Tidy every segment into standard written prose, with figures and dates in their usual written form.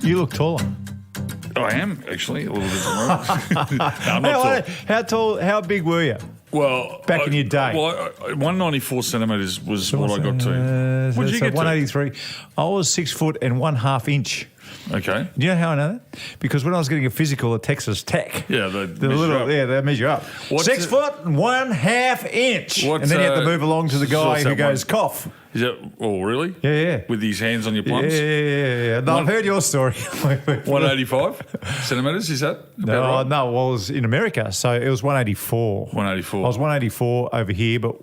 You look taller. I am actually a little bit more. No, I'm not tall. How tall? How big were you? Well, Back in your day. Well, 194 centimetres was what I got to. What did you get 183. I was 6 foot and 1/2 inch. Okay. Do you know how I know that? Because when I was getting a physical at Texas Tech, Yeah, they measure up. What's 6 foot and 1/2 inch, and then you have to move along to the guy who goes cough. Is that? Oh, really? Yeah. With his hands on your plums. Yeah. No, I've heard your story. 185 centimetres. Is that? No, no. Well, I was in America, so it was 184. 184. I was 184 over here, but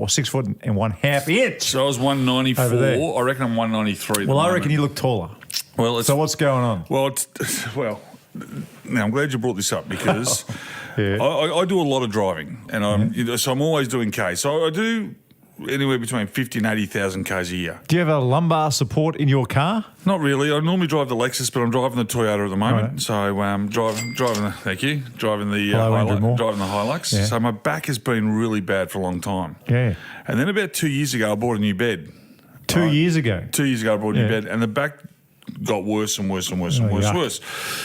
6 foot and 1/2 inch. So I was 194. I reckon I'm 193. Well, I reckon you look taller. Well, so what's going on? Well, now I'm glad you brought this up because Yeah. I do a lot of driving, and so I'm always doing K. So I do anywhere between 50 and 80,000 Ks a year. Do you have a lumbar support in your car? Not really. I normally drive the Lexus, but I'm driving the Toyota at the moment. Right. So driving the Hilux. Yeah. So my back has been really bad for a long time. Yeah. And then about 2 years ago, I bought a new bed. 2 years ago? 2 years ago, I bought a new bed, and the back got worse and worse and worse and worse.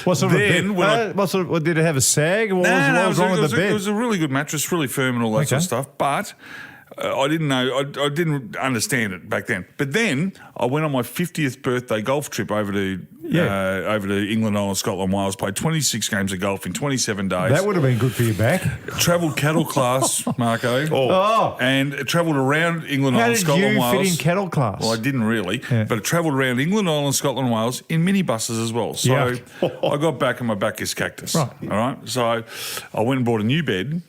What sort of bed? Did it have a sag? What was wrong with the bed? It was a really good mattress, really firm and all that sort of stuff. But I didn't know. I didn't understand it back then. But then I went on my 50th birthday golf trip over to England, Ireland, Scotland, Wales. Played 26 games of golf in 27 days. That would have been good for your back. Travelled cattle class, Marko. And travelled around England, Ireland, Scotland, Wales. How did you fit in cattle class? Well, I didn't really, but I travelled around England, Ireland, Scotland, Wales in minibuses as well. So I got back and my back is cactus. Right. All right. So I went and bought a new bed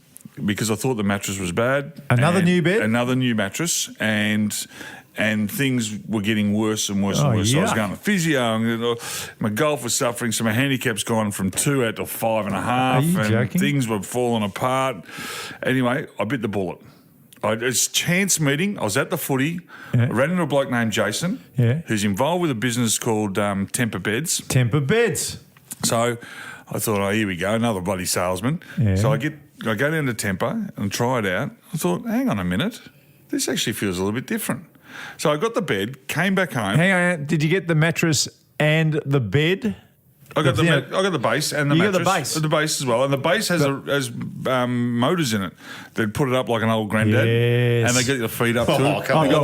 because I thought the mattress was bad. Another new bed? Another new mattress, and things were getting worse and worse and worse. So I was going to physio, and my golf was suffering, so my handicap's gone from 2 out to 5.5. Are you and joking? Things were falling apart. Anyway, I bit the bullet. It's a chance meeting. I was at the footy. I ran into a bloke named Jason, who's involved with a business called Temper Beds. Temper Beds. So I thought, here we go, another bloody salesman. Yeah. So I go down to Temper and try it out. I thought, hang on a minute, this actually feels a little bit different. So I got the bed, came back home. Hang on, did you get the mattress and the bed? I got the base and the mattress. You got the base? The base as well. And the base has motors in it that put it up like an old granddad. Yes. And they get your feet up to it. I've got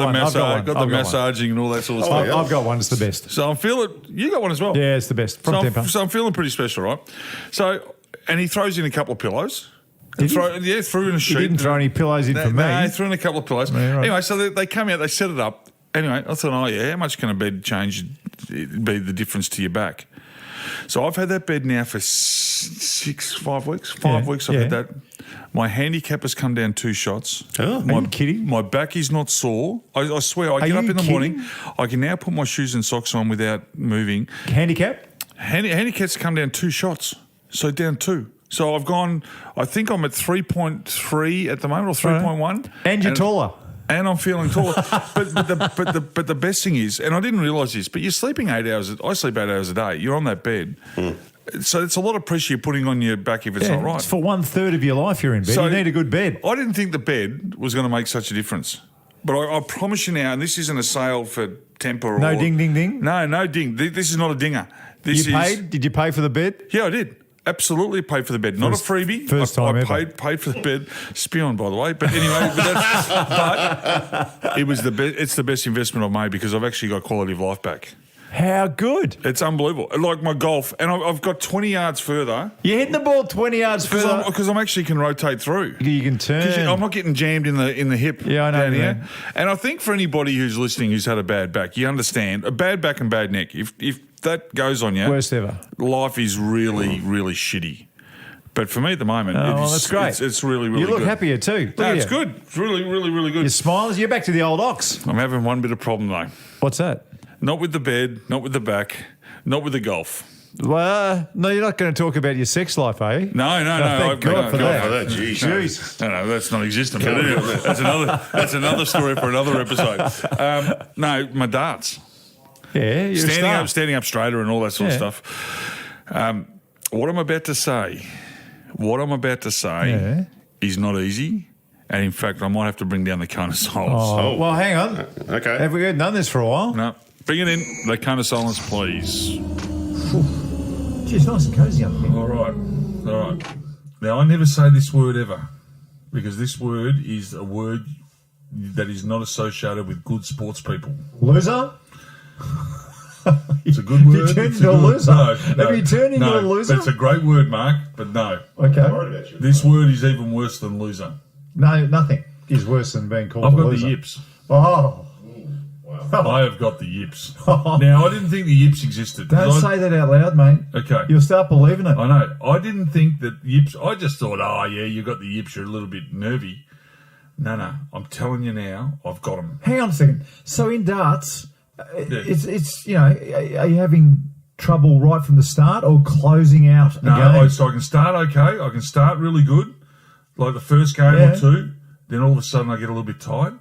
the massaging and all that sort of stuff. I've got one, it's the best. So I'm feeling, you got one as well? Yeah, it's the best. From Temper. So I'm feeling pretty special, right? So, and he throws in a couple of pillows. Threw in a sheet. He didn't throw any pillows in for me. No, he threw in a couple of pillows. Yeah, right. Anyway, so they come out, they set it up. Anyway, I thought, how much can a bed change, be the difference to your back? So I've had that bed now for 5 weeks. 5 weeks I've had that. My handicap has come down 2 shots. Oh, are you kidding? My back is not sore. I swear, I get up in the morning. I can now put my shoes and socks on without moving. Handicap? Handicap's come down 2 shots. So down 2. So I've gone, I think I'm at 3.3 at the moment, or 3.1. And you're taller. And I'm feeling taller. but the best thing is, and I didn't realise this, but you're sleeping 8 hours. I sleep 8 hours a day. You're on that bed. So it's a lot of pressure you're putting on your back if it's not right. It's for 1/3 of your life you're in bed. So you need a good bed. I didn't think the bed was going to make such a difference. But I promise you now, and this isn't a sale for Temper or... No ding, ding, ding? No ding. This is not a dinger. You paid? Did you pay for the bed? Yeah, I did. Absolutely paid for the bed. Not a freebie. First time I ever. paid for the bed. Spion, by the way. But anyway, it was it's the best investment I've made because I've actually got quality of life back. How good. It's unbelievable. Like my golf, and I've got 20 yards further. You're hitting the ball 20 yards further? Because I'm actually can rotate through. You can turn. I'm not getting jammed in the hip. Yeah, I know. Down here. And I think for anybody who's listening who's had a bad back, you understand, a bad back and bad neck, if that goes on you, worst ever. Life is really, really shitty. But for me at the moment, that's great. It's really, really good. You look happier too. It's good. It's really, really, really good. Your smiles. You're back to the old ox. I'm having one bit of problem though. What's that? Not with the bed, not with the back, not with the golf. Well, no, you're not going to talk about your sex life, are you? No. Thank God for that. Jesus. No, that's not existent. But anyway, that's another story for another episode. No, my darts. Yeah, you're standing up straighter and all that sort of stuff. What I'm about to say is not easy. And in fact, I might have to bring down the cone of silence. Oh, well, hang on. Okay. Have we done this for a while? No. Bring it in. The cone of silence, please. Gee, it's nice and cosy up here. All right. Now, I never say this word ever because this word is a word that is not associated with good sports people. Loser? It's a good word. You turned into a loser? No. Have you turned into a loser? It's a great word, Mark, but no. Okay. This word is even worse than loser. No, nothing is worse than being called I've a got loser. the yips. Oh. I have got the yips. Now, I didn't think the yips existed. Don't say that out loud, mate. Okay. You'll start believing it. I know. I didn't think that yips. I just thought, oh, yeah, you got the yips. You're a little bit nervy. No. I'm telling you now, I've got them. Hang on a second. So in darts, it's you know, are you having trouble right from the start or closing out a game? So I can start okay. I can start really good, like the first game or two. Then all of a sudden I get a little bit tired.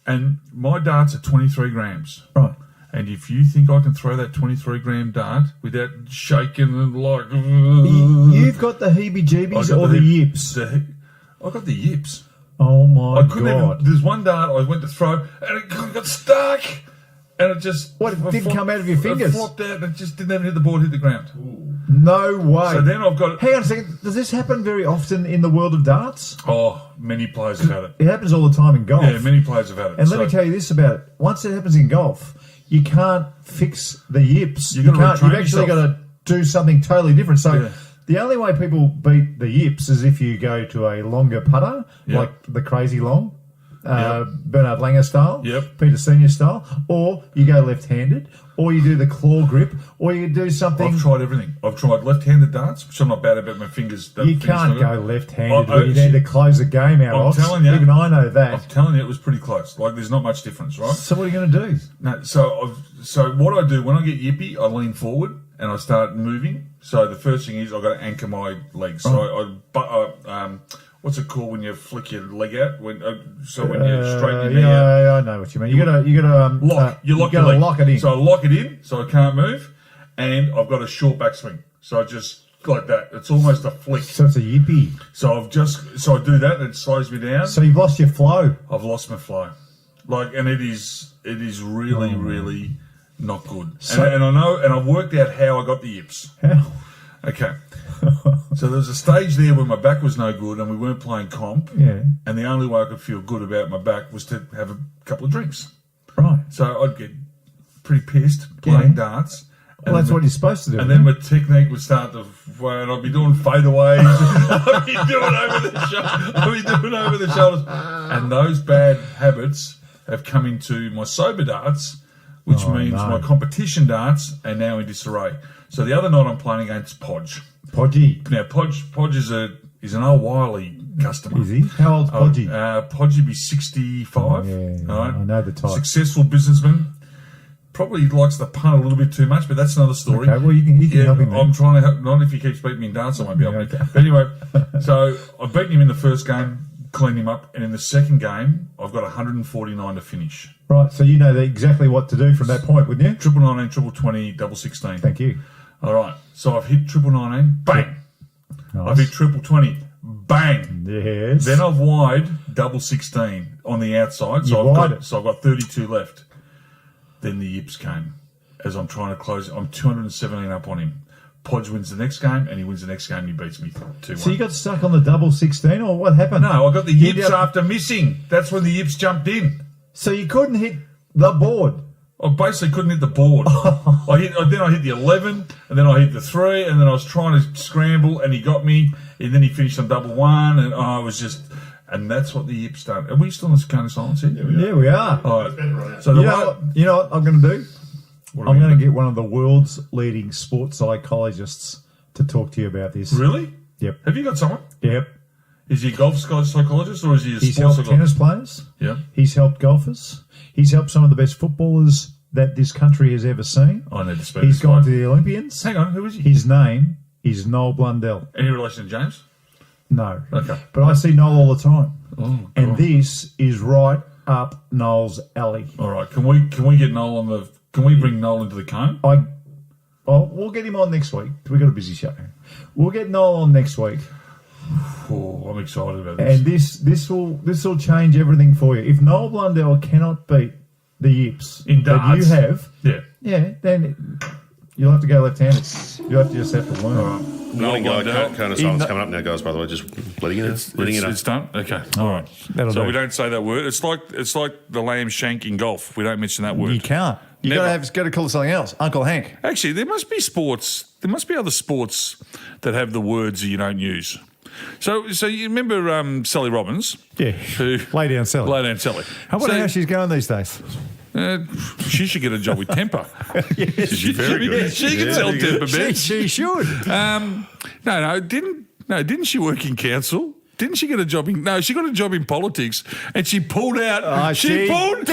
And my darts are 23 grams. Right. And if you think I can throw that 23-gram dart without shaking and like... You've got the heebie-jeebies or the yips? I got the yips. Oh, my God. There's one dart I went to throw and it got stuck. And it just... What, it didn't come out of your fingers? It flopped out and it just didn't even hit the board, hit the ground. Ooh. No way. So then I've got... Hang on a second. Does this happen very often in the world of darts? Oh, many players have had it. It happens all the time in golf. Yeah, many players have had it. And let me tell you this about it. Once it happens in golf, you can't fix the yips. You've actually got to do something totally different. So the only way people beat the yips is if you go to a longer putter, like the crazy long, Bernard Langer style, Peter Senior style, or you go left-handed, or you do the claw grip, or you do something... I've tried everything. I've tried left-handed darts, which I'm not bad about my fingers. You can't go left-handed when you need to close the game out. I'm telling you. Even I know that. I'm telling you, it was pretty close. Like, there's not much difference, right? So what are you going to do? No, so what I do, when I get yippy, I lean forward and I start moving. So the first thing is I've got to anchor my legs. So what's it called when you flick your leg out? When you straighten your knee out. Yeah, I know what you mean. You got to lock. You lock your leg. Lock it in. So I lock it in, so I can't move, and I've got a short backswing. So I just like that. It's almost a flick. So it's a yippee. So I do that, and it slows me down. So you've lost your flow. I've lost my flow, and it is really really not good. So, and I know, and I've worked out how I got the yips. How? Okay. So there was a stage there where my back was no good and we weren't playing comp. Yeah. And the only way I could feel good about my back was to have a couple of drinks. Right. So I'd get pretty pissed playing darts. Well, that's what you're supposed to do. And then my technique would start to, and I'd be doing fadeaways. I'd be doing over the shoulders. And those bad habits have come into my sober darts, which means my competition darts are now in disarray. So the other night I'm playing against Podge. Podgy. Now, Podge is an old wily customer. Is he? How old's Podgy? Podge would be 65. Yeah, right? I know the type. Successful businessman. Probably likes to punt a little bit too much, but that's another story. Okay, well, you can help him then. I'm trying to help. Not if he keeps beating me in darts, I won't be able to. But anyway, so I've beaten him in the first game, cleaned him up, and in the second game, I've got 149 to finish. Right, so you know exactly what to do from that point, wouldn't you? Triple 19, triple 20, double 16. Thank you. All right, so I've hit triple 19, bang. Nice. I've hit triple 20, bang. Yes. Then I've wide double 16 on the outside, so I've got 32 left. Then the yips came as I'm trying to close. I'm 217 up on him. Podge wins the next game, and he wins the next game. He beats me 2-1. So you got stuck on the double 16, or what happened? No, I got the yips after missing. That's when the yips jumped in. So you couldn't hit the board. I basically couldn't hit the board. Then I hit the 11, and then I hit the 3, and then I was trying to scramble, and he got me, and then he finished on double 1, and I was just... And that's what the yips done. Are we still in this kind of silence here? Yeah, we are. All right. So you know what I'm going to do? I'm going to get one of the world's leading sports psychologists to talk to you about this. Really? Yep. Have you got someone? Yep. Is he a golf psychologist or is he a He's sports helped psychologist? tennis players. Yeah. He's helped golfers. He's helped some of the best footballers that this country has ever seen. I need to speak. He's gone to the Olympians. Hang on, who is he? His name is Noel Blundell. Any relation to James? No. Okay. But I see Noel all the time. Oh, and this is right up Noel's alley. All right. Can we get Noel on the... Can we bring Noel into the cone? We'll get him on next week. We've got a busy show. We'll get Noel on next week. Oh, I'm excited about this. And this will change everything for you. If Noel Blundell cannot beat the yips in darts that you have, then You'll have to go left-handed. You have to just have to learn. All right. Connotations coming up now, guys, by the way. Just letting you know. It's done? Okay. All right. That'll do. We don't say that word. It's like the lamb shank in golf. We don't mention that word. You can't. You got to call it something else. Uncle Hank. Actually, there must be sports. There must be other sports that have the words that you don't use. So you remember Sally Robbins? Yeah. Who Lay down Sally. How about how she's going these days? She should get a job with Temper. Yes, She's very good. She can sell Temper beds. She should. Didn't she work in council? Didn't she get a job in... No, she got a job in politics and she pulled out... She pulled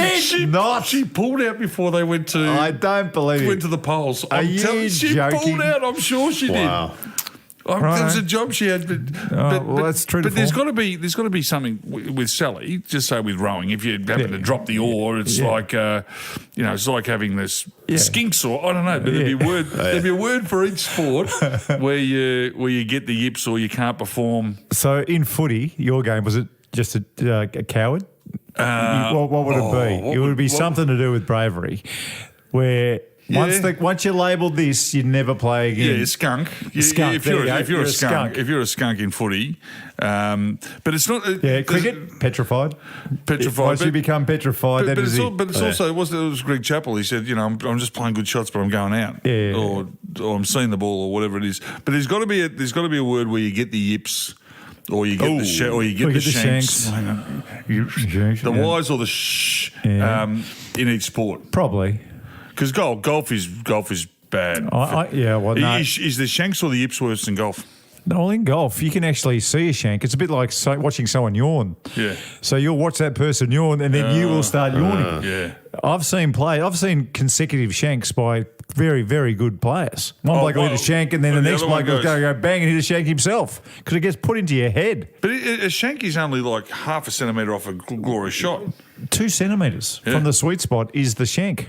out before they went to... I don't believe it. Went to the polls. She joking? Pulled out, I'm sure she did. There was a job she had, but that's true. But there's got to be something with Sally. Just say with rowing, if you happen to drop the oar, it's like it's like having this skinks or I don't know. But there'd be a word for each sport where you get the yips or you can't perform. So in footy, your game was it just a coward? What would it be? It would be something to do with bravery, where. Yeah. Once you labelled this, you'd never play again. Yeah, skunk. Skunk. If you're a skunk in footy, but it's not. Cricket, petrified. Once you become petrified, that is it. But it's also it was Greg Chappell. He said, I'm just playing good shots, but I'm going out, or I'm seeing the ball, or whatever it is. But there's got to be a word where you get the yips. Or you get the shanks. The Y's or the in each sport. Probably. Because golf is bad. Is the shanks or the yips worse than golf? No, in golf, you can actually see a shank. It's a bit like watching someone yawn. Yeah. So you'll watch that person yawn and then you will start yawning. Yeah. I've seen consecutive shanks by very, very good players. One bloke will hit a shank and then the next bloke will go bang and hit a shank himself because it gets put into your head. But a shank is only like half a centimetre off a glorious shot. 2 centimetres from the sweet spot is the shank.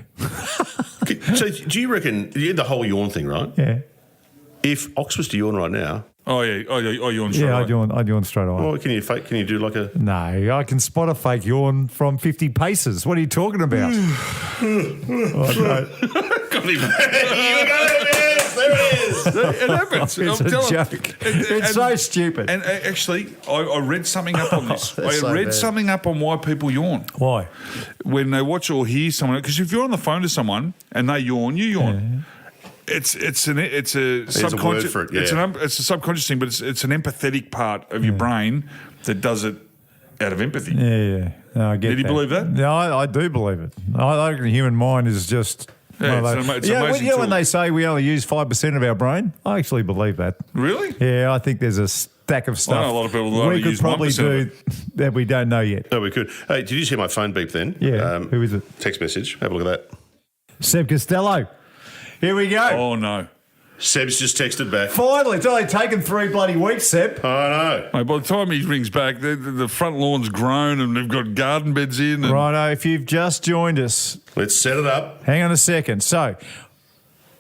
So do you reckon, you had the whole yawn thing, right? Yeah. If Ox was to yawn right now... Oh, yeah. Oh, yawn straight away. I'd yawn straight away. Well, can you do like a... No, I can spot a fake yawn from 50 paces. What are you talking about? Got him. You got it, yes. There it is. It happens. It's a joke. It's so stupid. And actually, I read something up on this. I read something up on why people yawn. Why? When they watch or hear someone... Because if you're on the phone to someone and they yawn, you yawn. Yeah. It's a subconscious. It's a subconscious thing, but it's an empathetic part of your brain that does it out of empathy. Yeah. No, I get Did you believe that? No, I do believe it. I think the human mind is just. When they say we only use 5% of our brain, I actually believe that. Really? Yeah, I think there's a stack of stuff. I know a lot of people that we could probably do that we don't know yet. No, we could. Hey, did you see my phone beep then? Yeah. Who is it? Text message. Have a look at that. Seb Costello. Here we go. Oh, no. Seb's just texted back. Finally. It's only taken 3 bloody weeks, Seb. I know. Mate, by the time he rings back, the front lawn's grown and they've got garden beds in. Righto, if you've just joined us. Let's set it up. Hang on a second. So,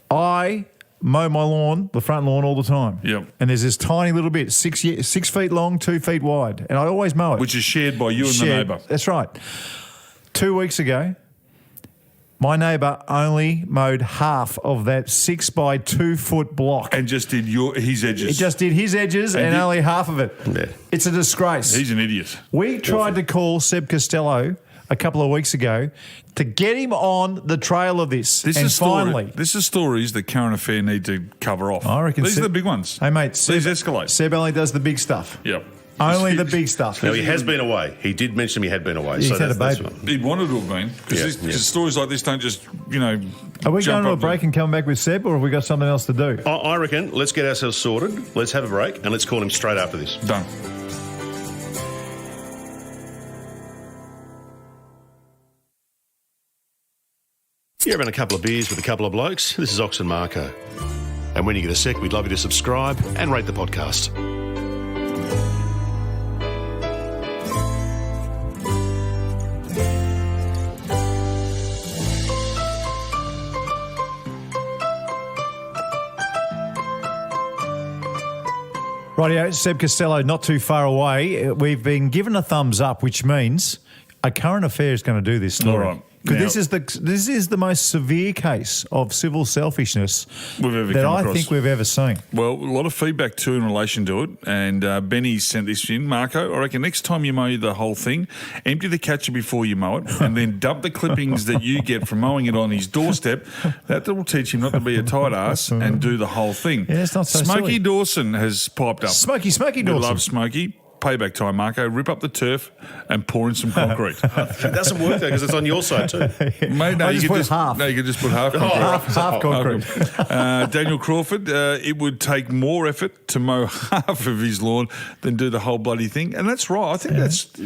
I mow my lawn, the front lawn, all the time. Yep. And there's this tiny little bit, 6 feet long, 2 feet wide. And I always mow it. Which is shared by you and the neighbour. That's right. 2 weeks ago, my neighbour only mowed half of that 6 by 2 foot block. And just did his edges. He just did his edges and only half of it. Yeah. It's a disgrace. He's an idiot. We tried to call Seb Costello a couple of weeks ago to get him on the trail of this. This is stories that Current Affair need to cover off. I reckon these are the big ones. Hey, mate. These escalate. Seb only does the big stuff. Yep. Only the big stuff. No, he has been away. He did mention he had been away. He's had a baby. He wanted to have been. Because stories like this don't just, Are we going to a break and come back with Seb, or have we got something else to do? I reckon let's get ourselves sorted. Let's have a break and let's call him straight after this. Done. You're having a couple of beers with a couple of blokes. This is Ox and Marko. And when you get a sec, we'd love you to subscribe and rate the podcast. Rightio, Seb Costello, not too far away. We've been given a thumbs up, which means a Current Affair is going to do this story. All right. Because this is the most severe case of civil selfishness that I think we've ever seen. Well, a lot of feedback too in relation to it, and Benny sent this in. Marko, I reckon next time you mow the whole thing, empty the catcher before you mow it, and then dump the clippings that you get from mowing it on his doorstep. That will teach him not to be a tight ass and do the whole thing. Yeah, it's not so Smokey silly. Dawson has piped up. Smokey We Dawson. love Smokey. Payback time, Marko. Rip up the turf and pour in some concrete. It doesn't work though because it's on your side too. Mate, no, you could half. No, you could just put half concrete. Half concrete. Daniel Crawford, it would take more effort to mow half of his lawn than do the whole bloody thing, and that's right. I think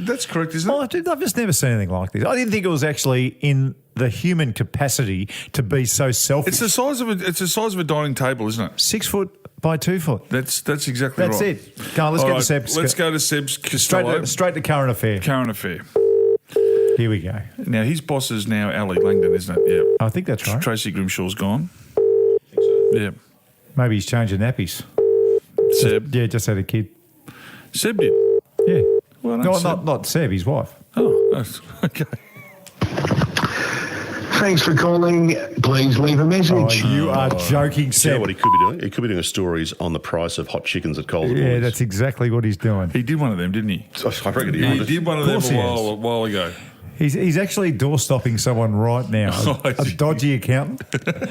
that's correct, isn't it? I've just never seen anything like this. I didn't think it was actually in the human capacity to be so selfish. It's the size of a dining table, isn't it? 6 foot by 2 foot. That's exactly That's right. it. Come on, let's All get right, to Seb's. Let's go to Seb's Costello. Straight to current affair. Current affair. Here we go. Now his boss is now Ali Langdon, isn't it? Yeah. I think that's right. Tracy Grimshaw's gone. Yeah. Maybe he's changing nappies. Seb. Yeah, just had a kid. Seb did. Yeah. Well, No, not Seb, his wife. Oh, that's, okay. Thanks for calling. Please leave a message. You are joking, You know Seb. what he could be doing? He could be doing a stories on the price of hot chickens at Coles. Yeah, that's exactly what he's doing. He did one of them, didn't he? I reckon he He would. did one of them course he a while ago. He's actually door-stopping someone right now, a dodgy accountant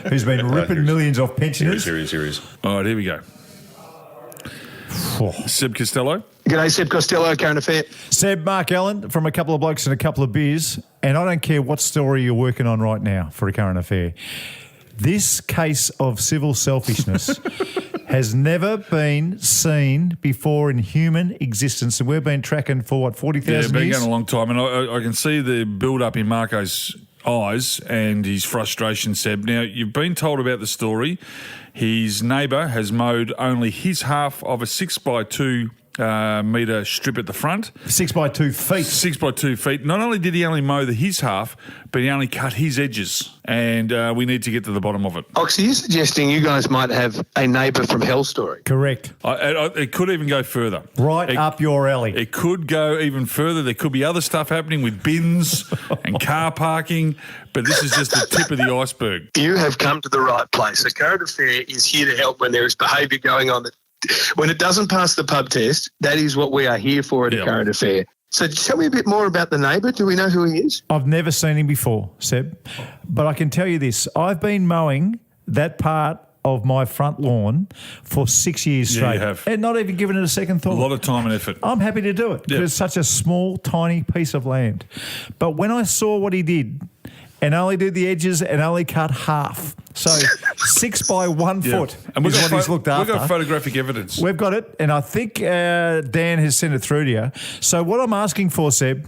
who's been ripping millions off pensioners. Serious. All right, here we go. Seb Costello. G'day, Seb Costello, current affair. Seb, Mark Allen from A Couple of Blokes and a Couple of Beers, and I don't care what story you're working on right now for a current affair. This case of civil selfishness has never been seen before in human existence, and we've been tracking for, 40,000 Yeah, been years? going a long time, and I can see the build-up in Marko's eyes and his frustration, Seb. Now, you've been told about the story. His neighbour has mowed only his half of a 6x2 metre strip at the front. 6 by 2 feet. 6 by 2 feet. Not only did he only mow his half, but he only cut his edges. And we need to get to the bottom of it. Oxy, you're suggesting you guys might have a neighbour from hell story. Correct. It could even go further. Right up your alley. It could go even further. There could be other stuff happening with bins and car parking, but this is just the tip of the iceberg. You have come to the right place. A current affair is here to help when there is behaviour going on. When it doesn't pass the pub test, that is what we are here for at a current affair. So tell me a bit more about the neighbour. Do we know who he is? I've never seen him before, Seb, but I can tell you this. I've been mowing that part of my front lawn for 6 years straight. You have. And not even given it a second thought. A lot of time and effort. I'm happy to do it because it's such a small, tiny piece of land. But when I saw what he did and only did the edges and only cut half, so 6 by 1 foot and is what he's looked after. We've got photographic evidence. We've got it, and I think Dan has sent it through to you. So what I'm asking for, Seb,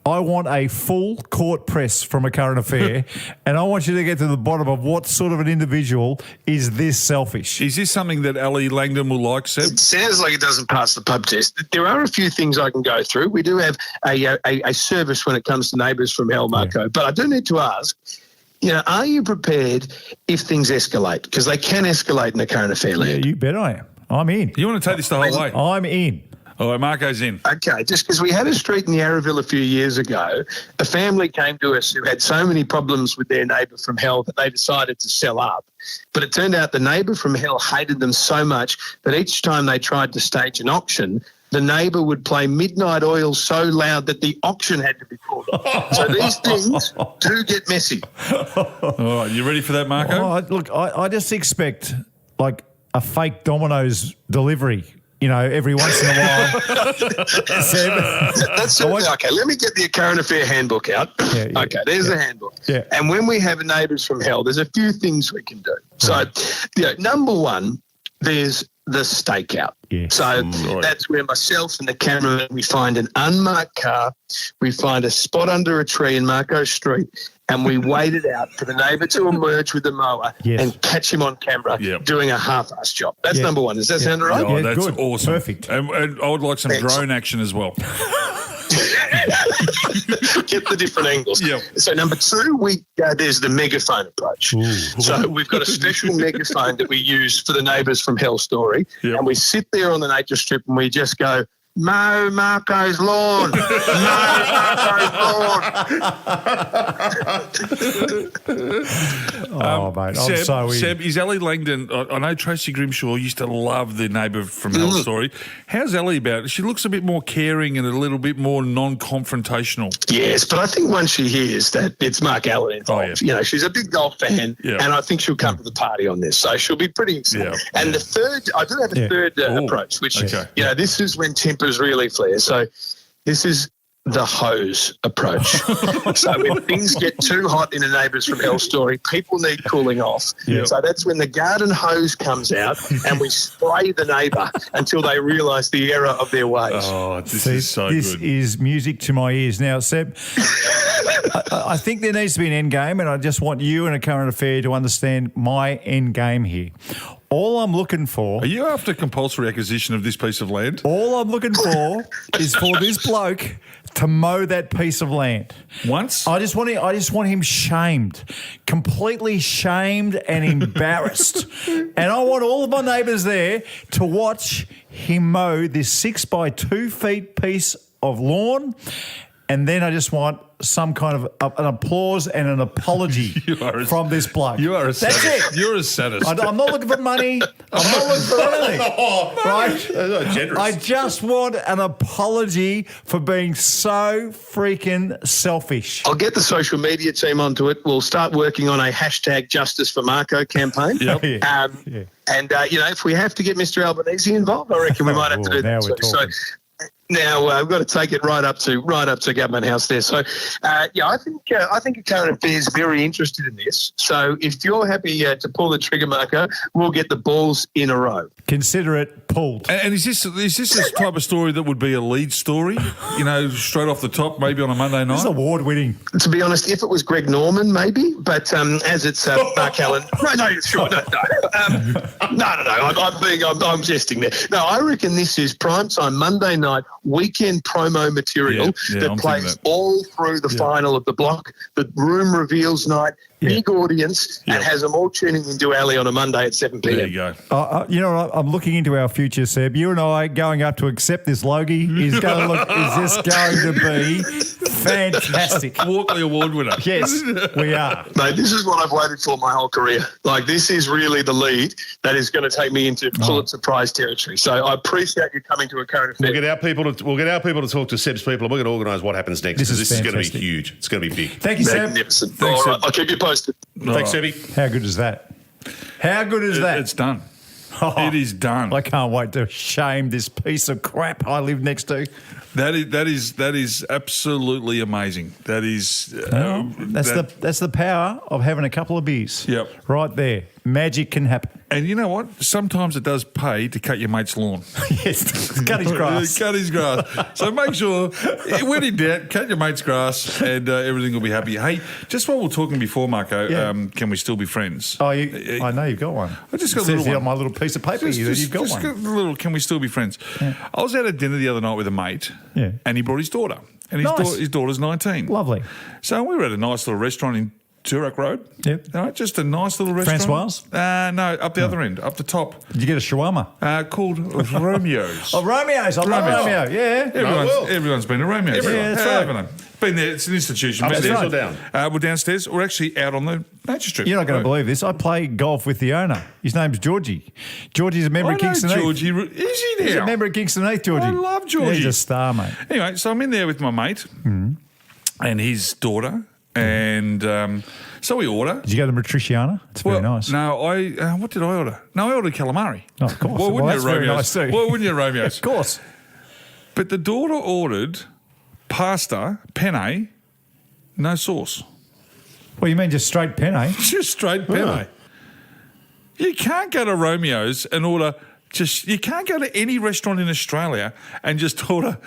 I want a full court press from a current affair, and I want you to get to the bottom of what sort of an individual is this selfish. Is this something that Ali Langdon will like, Seb? It sounds like it doesn't pass the pub test. There are a few things I can go through. We do have a service when it comes to Neighbours from Hell, Marko. But I do need to ask, are you prepared if things escalate? Because they can escalate in a current affair land. Yeah, you bet I am. I'm in. You want to take this the whole way? I'm in. All right, Marko's in. Okay, just because we had a street in Yarraville a few years ago, a family came to us who had so many problems with their neighbour from hell that they decided to sell up. But it turned out the neighbour from hell hated them so much that each time they tried to stage an auction, the neighbour would play Midnight Oil so loud that the auction had to be called off. So these things do get messy. All right, you ready for that, Marko? Look, I just expect like a fake Domino's delivery. Every once in a while. That's okay. Let me get the current affair handbook out. Yeah, okay, there's the handbook. Yeah. And when we have Neighbours from Hell, there's a few things we can do. So, number one, there's the stakeout. Yeah. So that's where myself and the cameraman, we find an unmarked car, we find a spot under a tree in Marko Street, and we wait it out for the neighbour to emerge with the mower and catch him on camera doing a half-assed job. That's number one. Does that sound all right? Oh, that's good. awesome. Perfect. And I would like some drone action as well. Get the different angles. Yep. So number two, there's the megaphone approach. Ooh. So we've got a special megaphone that we use for the Neighbours from Hell story, and we sit there on the nature strip and we just go, mow Marko's lawn. Mow Marko's lawn. Mate, I'm so in. Seb, is Ellie Langdon? I know Tracy Grimshaw used to love the Neighbour from Hell story. How's Ellie about it? She looks a bit more caring and a little bit more non-confrontational. Yes, but I think once she hears that it's Mark Allen involved, she's a big golf fan, and I think she'll come to the party on this. So she'll be pretty excited. Yeah. And the third, I do have a third approach, which, this is when tempers really flare. So this is the hose approach. So when things get too hot in a Neighbours from Hell story, people need cooling off. Yep. So that's when the garden hose comes out and we spray the neighbour until they realise the error of their ways. Oh, this is so good. This is music to my ears. Now, Seb, I think there needs to be an end game, and I just want you in a current affair to understand my end game here. All I'm looking for... Are you after compulsory acquisition of this piece of land? All I'm looking for is for this bloke to mow that piece of land. Once? I just want him shamed, completely shamed and embarrassed. And I want all of my neighbours there to watch him mow this 6 by 2 feet piece of lawn. And then I just want some kind of an applause and an apology from this bloke. You are a sadist. That's it. You're a sadist. I'm not looking for money. I'm not looking for anything. Right? That's generous. I just want an apology for being so freaking selfish. I'll get the social media team onto it. We'll start working on a hashtag Justice for Marko campaign. Yep. And, if we have to get Mr. Albanese involved, I reckon we might have to do now that. we're talking. Now we've got to take it right up to Government House there. So, I think a current affair is very interested in this. So, if you're happy to pull the trigger, Marko, we'll get the balls in a row. Consider it pulled. And is this the type of story that would be a lead story? Straight off the top, maybe on a Monday night. This is award winning. To be honest, if it was Greg Norman, maybe. But as it's Mark Allen, no, I'm jesting there. No, I reckon this is primetime Monday night weekend promo material that plays all through the final of the block, the room reveals night, big audience, and has them all tuning into Ali on a Monday at 7 p.m. There you go. I'm looking into our future, Seb. You and I going up to accept this Logie is just going to be fantastic. Walkley Award winner. Yes, we are. Mate, this is what I've waited for my whole career. Like, this is really the lead that is going to take me into Pulitzer Prize territory. So I appreciate you coming to a current affair. We'll get our people to talk to Seb's people, and we're going to organise what happens next. This is going to be huge. It's going to be big. Thank you, Seb. Magnificent. Thanks, all right, Seb. I'll keep you posted. Thanks, Sebby. How good is that? How good is that? It's done. It is done. I can't wait to shame this piece of crap I live next to. That is absolutely amazing. That is that's the power of having a couple of beers. Yep. Right there. Magic can happen. And you know what? Sometimes it does pay to cut your mate's lawn. Yes, cut his grass. Cut his grass. So make sure, when in doubt, cut your mate's grass and everything will be happy. Hey, just while we're talking before, Marko, can we still be friends? Oh, I know you've got one. I just got it a little says one. on my little piece of paper here that you've got one. Got a little, can we still be friends? Yeah. I was out at dinner the other night with a mate and he brought his daughter. And his daughter's 19. Lovely. So we were at a nice little restaurant in Turak Road. Yep. All right, just a nice little restaurant. Francoise? No, up the other end, up the top. Did you get a shawarma? Called Romeo's. Oh, Romeo's. I love Romeo. Yeah. Everyone's been to Romeo's. Yeah, that's right. Haven't they? Been there. It's an institution. Upstairs or down? We're downstairs. We're actually out on the nature strip. You're not going to believe this. I play golf with the owner. His name's Georgie. Georgie's a member of Kingston Heath. Georgie, is he now? He's a member of Kingston Heath, Georgie. I love Georgie. Yeah, he's a star, mate. Anyway, so I'm in there with my mate and his daughter, and so we order. Did you go to Matriciana? It's very nice. No, what did I order? No, I ordered calamari. Oh, of course. Well, wouldn't you, very Romeo's? nice too. Well, wouldn't you, Romeo's? Of course. But the daughter ordered pasta, penne, no sauce. Well, you mean just straight penne? Just straight penne. You can't go to Romeo's and order you can't go to any restaurant in Australia and just order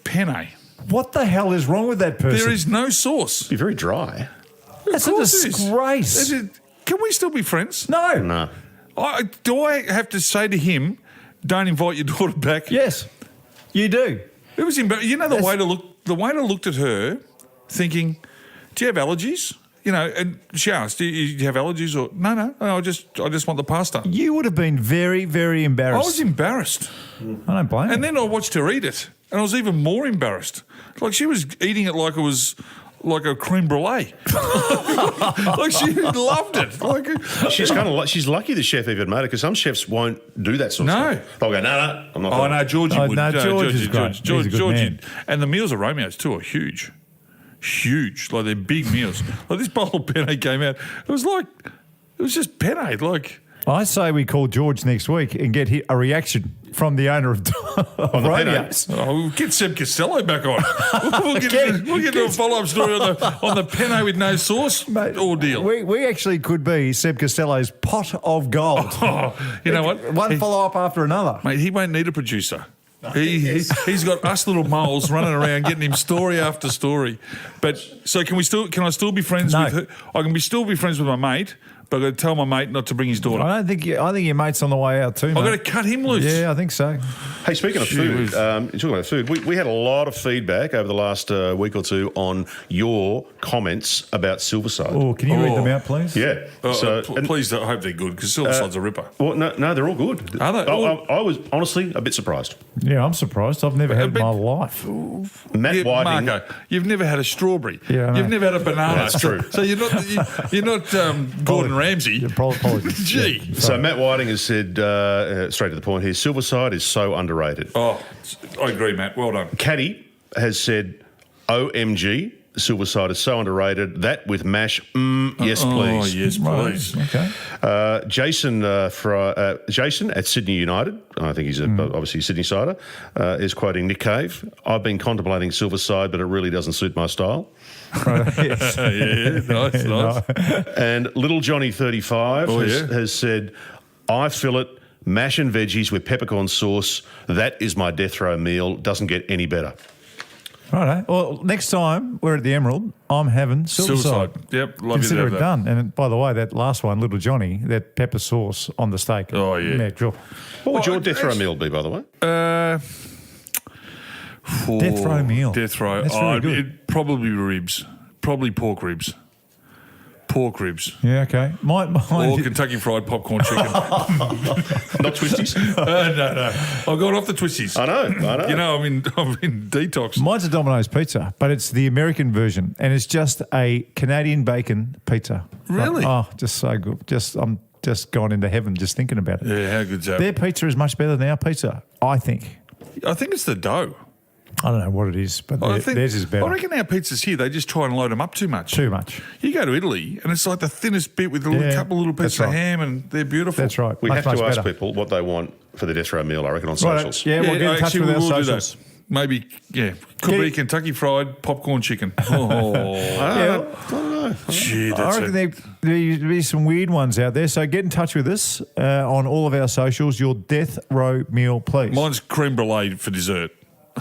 penne. What the hell is wrong with that person? There is no sauce. Be very dry. That's a disgrace. Can we still be friends? No. Do I have to say to him, don't invite your daughter back? Yes, you do. It was embarrassing. You know, the waiter looked at her thinking, do you have allergies? You know, and she asked, do you have allergies? Or no, I just want the pasta. You would have been very, very I embarrassed. was embarrassed. I don't blame you. And then I watched her eat it, and I was even more embarrassed. Like, she was eating it like it was like a creme brulee. Like, she loved it. Like, She's lucky the chef even made it, because some chefs won't do that sort of stuff. They'll go, no, I'm not. Oh no, Georgie would. No, George is great. He's a good man. And the meals at Romeo's too are huge. Like, they're big meals. Like, this bowl of penne came out. It was just penne. Like, I say we call George next week and get a reaction from the owner of Romeo's. we'll get Seb Costello back on. We'll get to a follow-up story on the penne with no sauce ordeal. We actually could be Seb Costello's pot of gold. Oh, you know what? One follow-up after another. Mate, he won't need a producer. He's got us little moles running around getting him story after story. But so can I still be friends with her? I can still be friends with my mate, but I've got to tell my mate not to bring his daughter. I think your mate's on the way out too, mate. I've got to cut him loose. Yeah, I think so. Hey, speaking of food, talking about food, we had a lot of feedback over the last week or two on your comments about Silverside. Oh, can you read them out, please? Yeah. Please, I hope they're good, because Silverside's a ripper. Well, no, they're all good. Are they? I was honestly a bit surprised. Yeah, I'm surprised. I've never had it in my life. Matt Whiting, Marko, you've never had a strawberry. Yeah, I know. You've never had a banana. That's true. So you're not Gordon Ramsay. Apologies. Gee. Yeah, so Matt Whiting has said, straight to the point here, Silverside is so underrated. Oh, I agree, Matt. Well done. Caddy has said, OMG, Silverside is so underrated. That with MASH, yes, please. Oh, yes, please. Okay. Jason at Sydney United, I think he's obviously a Sydney sider, is quoting Nick Cave. I've been contemplating Silverside, but it really doesn't suit my style. Yes. Nice. And Little Johnny 35 has said, I fill it, mash and veggies with peppercorn sauce. That is my death row meal. Doesn't get any better. Righto. Well, next time we're at the Emerald, I'm having Silverside. Yep, love Consider you it to have done. And by the way, that last one, Little Johnny, that pepper sauce on the steak. Oh, yeah. Sure. What would your death row meal be, by the way? Death row meal. Death row. That's really good. It'd probably ribs. Probably pork ribs. Yeah, okay. Or Kentucky Fried Popcorn Chicken. Not Twisties? No. I've gone off the Twisties. I know. You know, I'm in detox. Mine's a Domino's pizza, but it's the American version, and it's just a Canadian bacon pizza. Really? Just so good. I'm just gone into heaven just thinking about it. Yeah, how good's that? Their pizza is much better than our pizza, I think. I think it's the dough. I don't know what it is, but theirs is better. I reckon our pizzas here, they just try and load them up too much. Too much. You go to Italy, and it's like the thinnest bit with a couple of little pieces of ham, and they're beautiful. That's right. We much, have to ask better. people what they want for the death row meal, I reckon, on socials. Yeah, we'll get in touch actually, with we our will socials. do that. Maybe, could be Kentucky Fried Popcorn Chicken. Oh, gee, I reckon there'll be some weird ones out there. So get in touch with us on all of our socials. Your death row meal, please. Mine's creme brulee for dessert.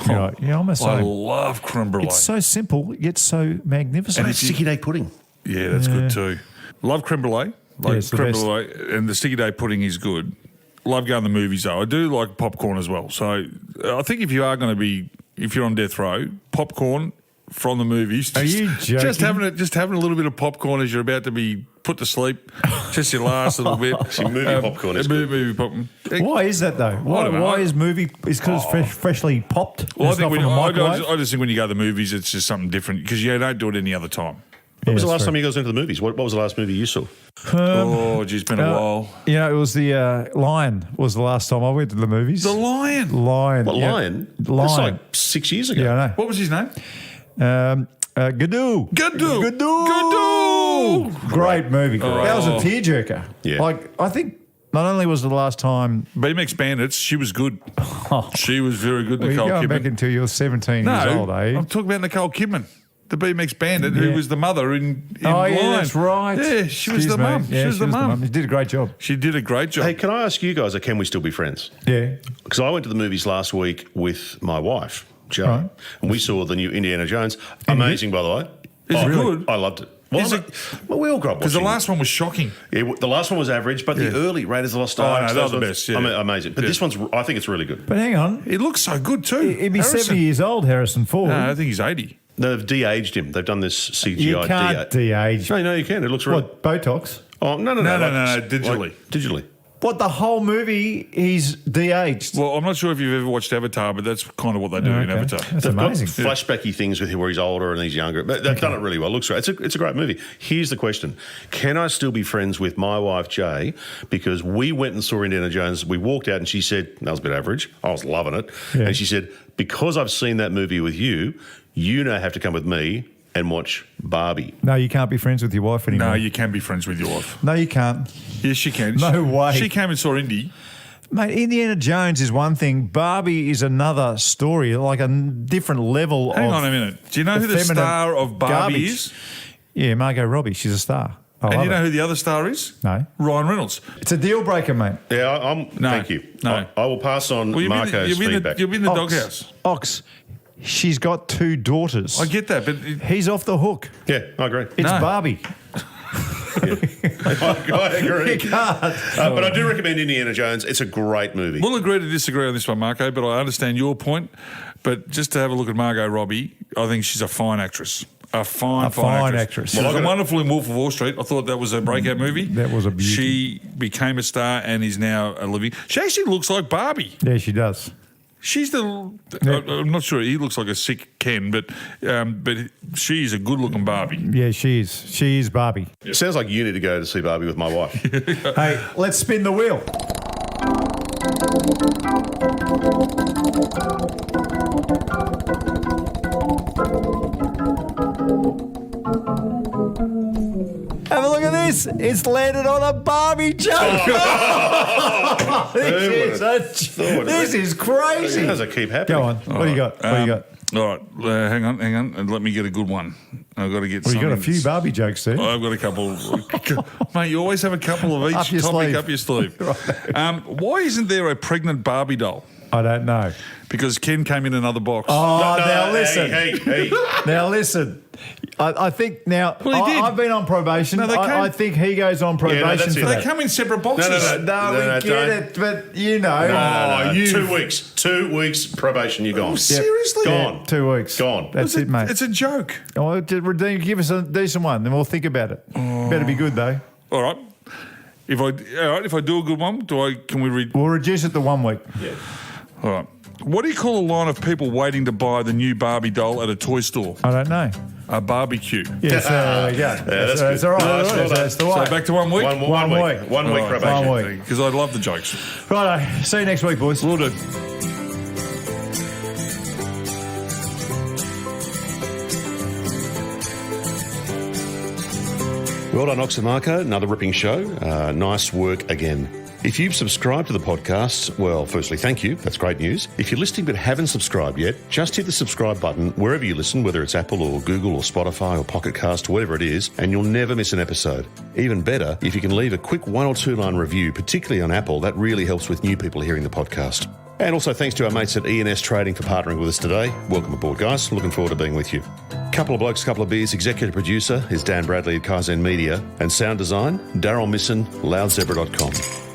Yeah, I'm the same. I love creme brulee. It's so simple, yet so magnificent. And it's sticky day pudding. Yeah, that's good too. Love creme brulee. It's the creme best. brulee, and the sticky day pudding is good. Love going to the movies though. I do like popcorn as well. So I think if you're on death row, popcorn from the movies. Are you joking? Just having a little bit of popcorn as you're about to be put to sleep. Just your last little bit. See, movie popcorn is good. Movie popcorn. Why is that though? Why is movie? Is because it's freshly popped? Well, I It's not think from a microwave? I just think when you go to the movies, it's just something different because you don't do it any other time. When was the that's last true. time you guys went to the movies? What was the last movie you saw? It's been a while. It was the Lion was the last time I went to the movies. The Lion. Lion. What, yeah. Lion? That's Lion. like 6 years ago. Yeah, I know. What was his name? Gadoo. Gadoo. Great movie. That was a tearjerker. Yeah. I think not only was the last time. BMX Bandits, she was good. She was very good, Well, you're Nicole going back Kidman. until you're 17 years old, eh? I'm talking about Nicole Kidman, the BMX Bandit, who was the mother in Oh, Lion. yeah, that's right. Yeah, she was the mum. Yeah, she was the mum. She did a great job. She did a great job. Hey, can I ask you guys, can we still be friends? Yeah. Because I went to the movies last week with my wife, Jo, Right. and we saw the new Indiana Jones. Amazing, by the way. Is it good? I loved it. Well, Is it- we all grew up Because the watching last one was shocking. Yeah, the last one was average, but the early Raiders of the Lost Ark. no, those are the best, yeah. Amazing. But this one's, I think it's really good. But hang on. He looks so good too. He'd be Harrison. 70 years old, Harrison Ford. No, I think he's 80. They've de-aged him. They've done this CGI. You can't de-age. No, you can. It looks right. What, Botox? Oh, no, Digitally. Digitally. What, the whole movie he's de-aged? Well, I'm not sure if you've ever watched Avatar, but that's kind of what they do in Avatar. That's They've amazing. got flashbacky things with him where he's older and he's younger. But they've done it really well. It looks great. It's a great movie. Here's the question. Can I still be friends with my wife, Jay? Because we went and saw Indiana Jones. We walked out and she said, that was a bit average. I was loving it. Yeah. And she said, because I've seen that movie with you, you now have to come with me and watch Barbie. No, you can't be friends with your wife anymore. No, you can be friends with your wife. No, you can't. Yes, she can. No way. She came and saw Indy. Mate, Indiana Jones is one thing. Barbie is another story, like a different level Hang of... on a minute. Do you know who the feminine star of Barbie garbage. is? Yeah, Margot Robbie. She's a star. And you know who the other star is? No. Ryan Reynolds. It's a deal breaker, mate. Yeah, thank you. No. I will pass on Marco's feedback. You'll be in the doghouse. Ox, she's got 2 daughters. I get that, but He's off the hook. Yeah, I agree. It's No. Barbie. I agree. You can't. But I do recommend Indiana Jones. It's a great movie. we'll agree to disagree on this one, Marko, but I understand your point. But just to have a look at Margot Robbie, I think she's a fine actress. A fine actress. She was wonderful in Wolf of Wall Street. I thought that was a breakout movie. That was a beauty. She became a star and is now a living. She actually looks like Barbie. Yeah, she does. She's I'm not sure. He looks like a sick Ken, but she's a good-looking Barbie. Yeah, she is. She is Barbie. Sounds like you need to go to see Barbie with my wife. Hey, let's spin the wheel. Have a look at this. It's landed on a Barbie joke. This is crazy. It doesn't keep happening. Go on. What do you got? What do you got? All right, hang on, and let me get a good one. I've got to get. Well, you got a something few Barbie jokes there. I've got a couple. Mate, you always have a couple of each Up your topic sleeve. up your sleeve. Why isn't there a pregnant Barbie doll? I don't know. Because Ken came in another box. Oh, now listen. Hey. Now listen. I think now. Well, he did. I've been on probation. No, they came- I think he goes on probation that's for it. They that. come in separate boxes. No, we get it, but you know. No. you 2 weeks. 2 weeks probation, you're gone. Seriously? Gone. 2 weeks. Gone. That's it, mate. It's a joke. Oh, give us a decent one, then we'll think about it. Better be good though. All right. If I do a good one, can we read? We'll reduce it to 1 week. Yeah. All right. What do you call a line of people waiting to buy the new Barbie doll at a toy store? I don't know. A barbecue. Yes, there we go. that's That's good. all right. No, That's the way. So back to 1 week? One week. 1 week probation. 1 week. Because I love the jokes. Righto. See you next week, boys. Will do. Well done, Ox and Marko. Another ripping show. Nice work again. If you've subscribed to the podcast, well, firstly, thank you. That's great news. If you're listening but haven't subscribed yet, just hit the subscribe button wherever you listen, whether it's Apple or Google or Spotify or Pocket Cast, whatever it is, and you'll never miss an episode. Even better, if you can leave a quick 1 or 2 line review, particularly on Apple, that really helps with new people hearing the podcast. And also thanks to our mates at E&S Trading for partnering with us today. Welcome aboard, guys. Looking forward to being with you. Couple of Blokes, Couple of Beers. Executive producer is Dan Bradley at Kaizen Media. And sound design, Daryl Misson, loudzebra.com.